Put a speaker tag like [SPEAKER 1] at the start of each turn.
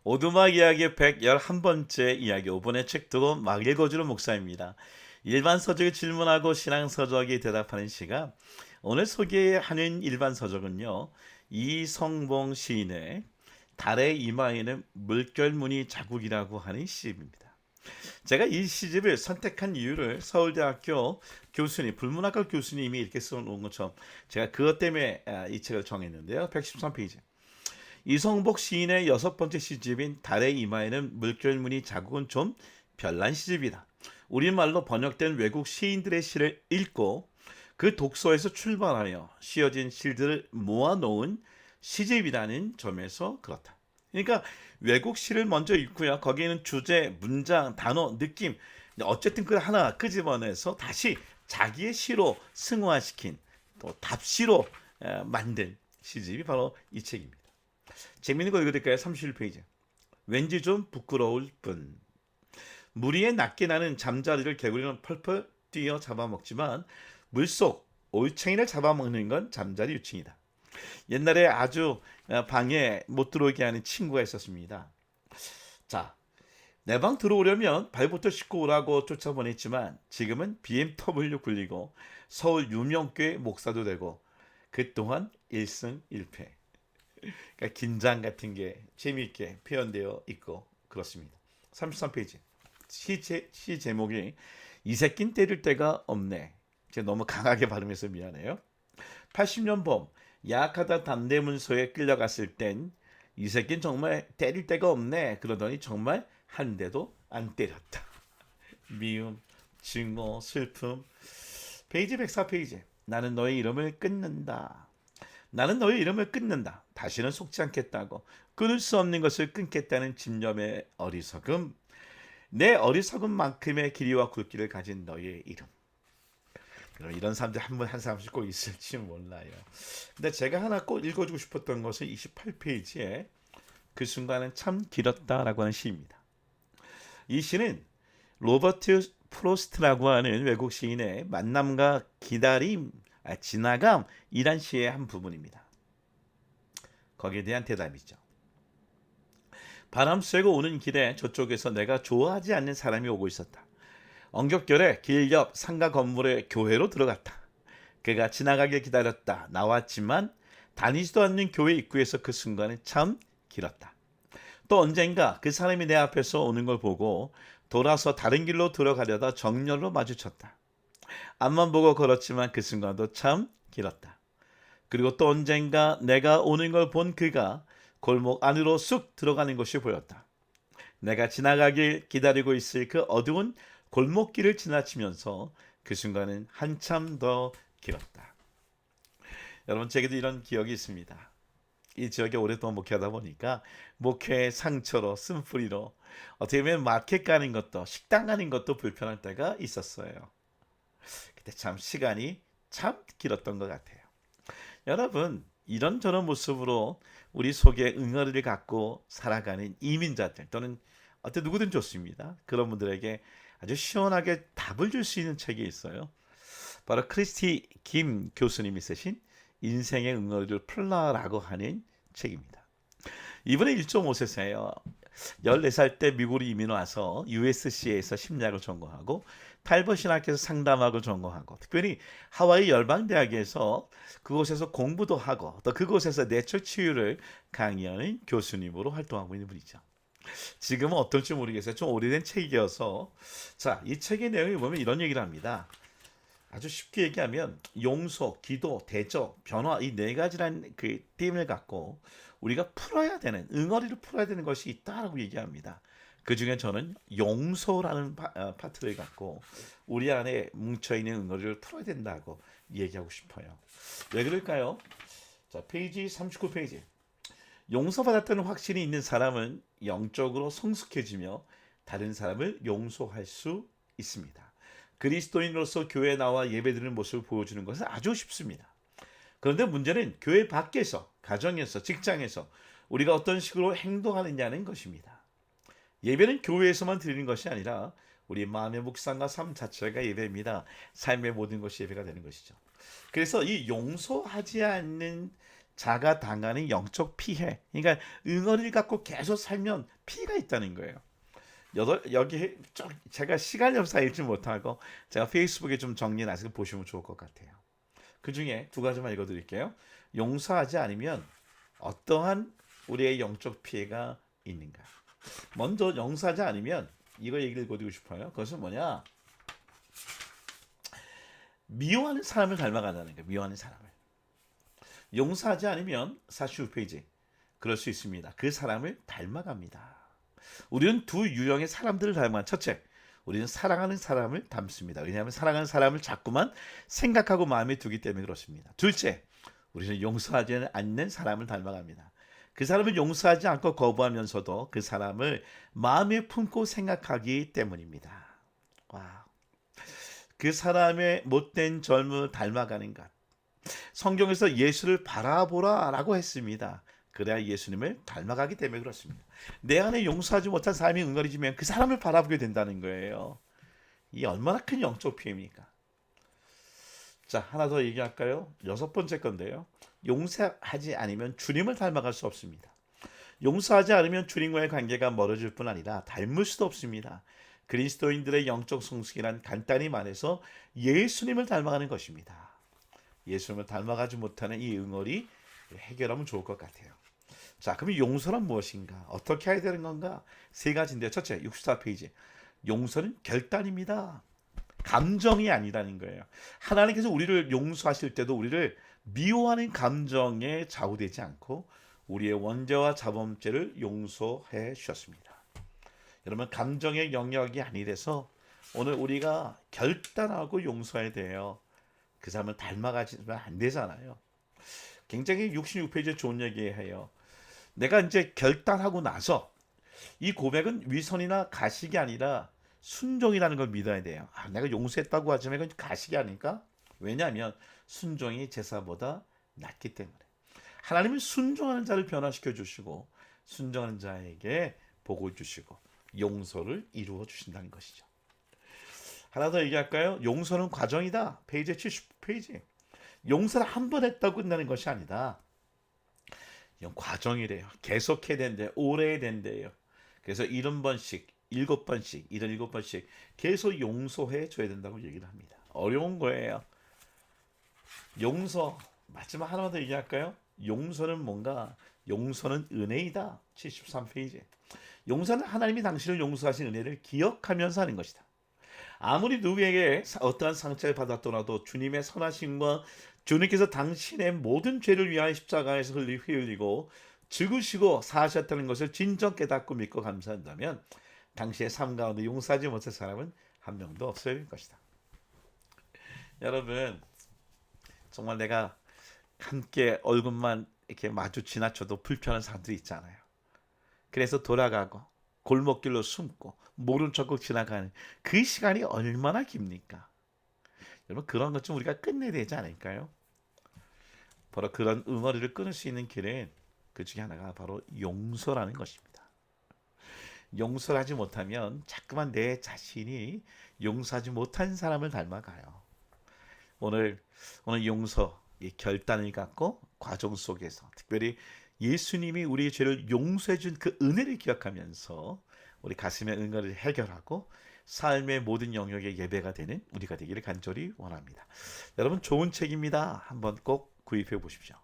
[SPEAKER 1] 오두막 이야기 111번째 이야기 5번의 책 두고 막 읽어주는 목사입니다. 일반 서적에 질문하고 신앙 서적이 대답하는 시간. 오늘 소개하는 일반 서적은요. 이성봉 시인의 달의 이마에는 물결무늬 자국이라고 하는 시입니다. 제가 이 시집을 선택한 이유를 서울대학교 교수님, 불문학과 교수님이 이렇게 써놓은 것처럼 제가 그것 때문에 이 책을 정했는데요. 113페이지. 이성복 시인의 여섯 번째 시집인 달의 이마에는 물결무늬 자국은 좀 별난 시집이다. 우리말로 번역된 외국 시인들의 시를 읽고 그 독서에서 출발하여 씌어진 시들을 모아놓은 시집이라는 점에서 그렇다. 그러니까 외국 시를 먼저 읽고요. 거기에는 주제, 문장, 단어, 느낌 어쨌든 그 하나 끄집어내서 다시 자기의 시로 승화시킨 또 답시로 만든 시집이 바로 이 책입니다. 재밌는 거 읽어드릴까요? 31페이지. 왠지 좀 부끄러울 뿐. 무리에 낮게 나는 잠자리를 개구리는 펄펄 뛰어 잡아먹지만 물속 올챙이를 잡아먹는 건 잠자리 유충이다. 옛날에 아주 방에 못 들어오게 하는 친구가 있었습니다. 자, 내 방 들어오려면 발부터 씻고 오라고 쫓아보냈지만 지금은 BMW 굴리고 서울 유명교회 목사도 되고 그동안 일승일패. 그러니까 긴장 같은 게 재미있게 표현되어 있고 그렇습니다. 33페이지 시 제목이 이 새낀 때릴 데가 없네. 제가 너무 강하게 발음해서 미안해요. 80년 범 야학하다 단대문서에 끌려갔을 땐 이 새낀 정말 때릴 데가 없네 그러더니 정말 한 대도 안 때렸다. 미움, 증오, 슬픔. 페이지 104페이지. 나는 너의 이름을 끊는다. 나는 너의 이름을 끊는다. 다시는 속지 않겠다고. 끊을 수 없는 것을 끊겠다는 집념의 어리석음. 내 어리석음만큼의 길이와 굵기를 가진 너의 이름. 이런 사람들 한 사람씩 꼭 있을지 몰라요. 근데 제가 하나 꼭 읽어주고 싶었던 것은 28페이지에 그 순간은 참 길었다라고 하는 시입니다. 이 시는 로버트 프로스트라고 하는 외국 시인의 만남과 기다림, 지나감이란 시의 한 부분입니다. 거기에 대한 대답이죠. 바람 쐬고 오는 길에 저쪽에서 내가 좋아하지 않는 사람이 오고 있었다. 엉겹결에 길 옆 상가 건물의 교회로 들어갔다. 그가 지나가길 기다렸다. 나왔지만 다니지도 않는 교회 입구에서 그 순간은 참 길었다. 또 언젠가 그 사람이 내 앞에서 오는 걸 보고 돌아서 다른 길로 들어가려다 정면으로 마주쳤다. 앞만 보고 걸었지만 그 순간도 참 길었다. 그리고 또 언젠가 내가 오는 걸 본 그가 골목 안으로 쑥 들어가는 것이 보였다. 내가 지나가길 기다리고 있을 그 어두운 골목길을 지나치면서 그 순간은 한참 더 길었다. 여러분 제게도 이런 기억이 있습니다. 이 지역에 오랫동안 목회하다 보니까 목회의 상처로 쓴뿌리로 어떻게 보면 마켓 가는 것도 식당 가는 것도 불편할 때가 있었어요. 그때 참 시간이 참 길었던 것 같아요. 여러분 이런저런 모습으로 우리 속에 응어리를 갖고 살아가는 이민자들 또는 어떤 누구든 좋습니다. 그런 분들에게 아주 시원하게 답을 줄 수 있는 책이 있어요. 바로 크리스티 김 교수님이 쓰신 인생의 응어리를 풀라라고 하는 책입니다. 이분은 1.5세세요. 14살 때 미국으로 이민 와서 USC에서 심리학을 전공하고 탈버신학에서 상담학을 전공하고 특별히 하와이 열방대학에서 그곳에서 공부도 하고 또 그곳에서 내적 치유를 강의하는 교수님으로 활동하고 있는 분이죠. 지금은 어떨지 모르겠어요. 좀 오래된 책이어서 자, 이 책의 내용을 보면 이런 얘기를 합니다. 아주 쉽게 얘기하면 용서, 기도, 대적, 변화 이 네 가지라는 그 띠을 갖고 우리가 풀어야 되는 응어리를 풀어야 되는 것이 있다라고 얘기합니다. 그 중에 저는 용서라는 파트를 갖고 우리 안에 뭉쳐 있는 응어리를 풀어야 된다고 얘기하고 싶어요. 왜 그럴까요? 자, 페이지 39페이지. 용서받았다는 확신이 있는 사람은 영적으로 성숙해지며 다른 사람을 용서할 수 있습니다. 그리스도인으로서 교회에 나와 예배드리는 모습을 보여주는 것은 아주 쉽습니다. 그런데 문제는 교회 밖에서, 가정에서, 직장에서 우리가 어떤 식으로 행동하느냐는 것입니다. 예배는 교회에서만 드리는 것이 아니라 우리 마음의 묵상과 삶 자체가 예배입니다. 삶의 모든 것이 예배가 되는 것이죠. 그래서 이 용서하지 않는 자가 당하는 영적 피해. 그러니까 응어리를 갖고 계속 살면 피해가 있다는 거예요. 여기 제가 시간이 없어서 읽지 못하고 제가 페이스북에 좀 정리해서 보시면 좋을 것 같아요. 그 중에 두 가지만 읽어드릴게요. 용서하지 않으면 어떠한 우리의 영적 피해가 있는가. 먼저 용서하지 않으면 이거 얘기를 읽어드리고 싶어요. 그것은 뭐냐? 미워하는 사람을 닮아간다는 거예요. 미워하는 사람을. 용서하지 않으면 45페이지. 그럴 수 있습니다. 그 사람을 닮아갑니다. 우리는 두 유형의 사람들을 닮아. 첫째, 우리는 사랑하는 사람을 닮습니다. 왜냐하면 사랑하는 사람을 자꾸만 생각하고 마음에 두기 때문에 그렇습니다. 둘째, 우리는 용서하지 않는 사람을 닮아갑니다. 그 사람을 용서하지 않고 거부하면서도 그 사람을 마음에 품고 생각하기 때문입니다. 와, 그 사람의 못된 젊음을 닮아가는 것. 성경에서 예수를 바라보라라고 했습니다. 그래야 예수님을 닮아가기 때문에 그렇습니다. 내 안에 용서하지 못한 삶이 응어리지면 그 사람을 바라보게 된다는 거예요. 이 얼마나 큰 영적 피해입니까? 자, 하나 더 얘기할까요? 6번째 건데요. 용서하지 않으면 주님을 닮아갈 수 없습니다. 용서하지 않으면 주님과의 관계가 멀어질 뿐 아니라 닮을 수도 없습니다. 그리스도인들의 영적 성숙이란 간단히 말해서 예수님을 닮아가는 것입니다. 예수님을 닮아가지 못하는 이 응어리 해결하면 좋을 것 같아요. 자, 그럼 용서란 무엇인가? 어떻게 해야 되는 건가? 세 가지인데요. 첫째, 64페이지. 용서는 결단입니다. 감정이 아니라는 거예요. 하나님께서 우리를 용서하실 때도 우리를 미워하는 감정에 좌우되지 않고 우리의 원죄와 자범죄를 용서해 주셨습니다. 여러분, 감정의 영역이 아니라서 오늘 우리가 결단하고 용서해야 돼요. 그 사람을 닮아가지면 안 되잖아요. 굉장히 66페이지에 좋은 얘기해요. 내가 이제 결단하고 나서 이 고백은 위선이나 가식이 아니라 순종이라는 걸 믿어야 돼요. 내가 용서했다고 하지만 이건 가식이 아닐까? 왜냐하면 순종이 제사보다 낫기 때문에. 하나님은 순종하는 자를 변화시켜 주시고 순종하는 자에게 복을 주시고 용서를 이루어 주신다는 것이죠. 하나 더 얘기할까요? 용서는 과정이다. 페이지 70페이지. 용서를 한 번 했다고 끝나는 것이 아니다. 이건 과정이래요. 계속해야 된대요. 오래 해야 된대요. 그래서 70번씩, 7번씩, 77번씩 계속 용서해 줘야 된다고 얘기를 합니다. 어려운 거예요. 용서, 마지막 하나만 더 얘기할까요? 용서는 뭔가? 용서는 은혜이다. 73페이지. 용서는 하나님이 당신을 용서하신 은혜를 기억하면서 하는 것이다. 아무리 누구에게 어떠한 상처를 받았더라도 주님의 선하심과 주님께서 당신의 모든 죄를 위하여 십자가에서 피 흘리고 죽으시고 사하셨다는 것을 진정 깨닫고 믿고 감사한다면 당신의 삶 가운데 용서하지 못할 사람은 한 명도 없을 것이다. 여러분, 정말 내가 함께 얼굴만 이렇게 마주 지나쳐도 불편한 사람들이 있잖아요. 그래서 돌아가고 골목길로 숨고 모른 척하고 지나가는 그 시간이 얼마나 깁니까? 여러분, 그런 것 좀 우리가 끝내야 되지 않을까요? 바로 그런 응어리를 끊을 수 있는 길은 그 중에 하나가 바로 용서라는 것입니다. 용서를 하지 못하면 자꾸만 내 자신이 용서하지 못한 사람을 닮아가요. 오늘 용서, 이 결단을 갖고 과정 속에서 특별히 예수님이 우리의 죄를 용서해 준 그 은혜를 기억하면서 우리 가슴의 응어리를 해결하고 삶의 모든 영역에 예배가 되는 우리가 되기를 간절히 원합니다. 여러분, 좋은 책입니다. 한번 꼭 구입해 보십시오.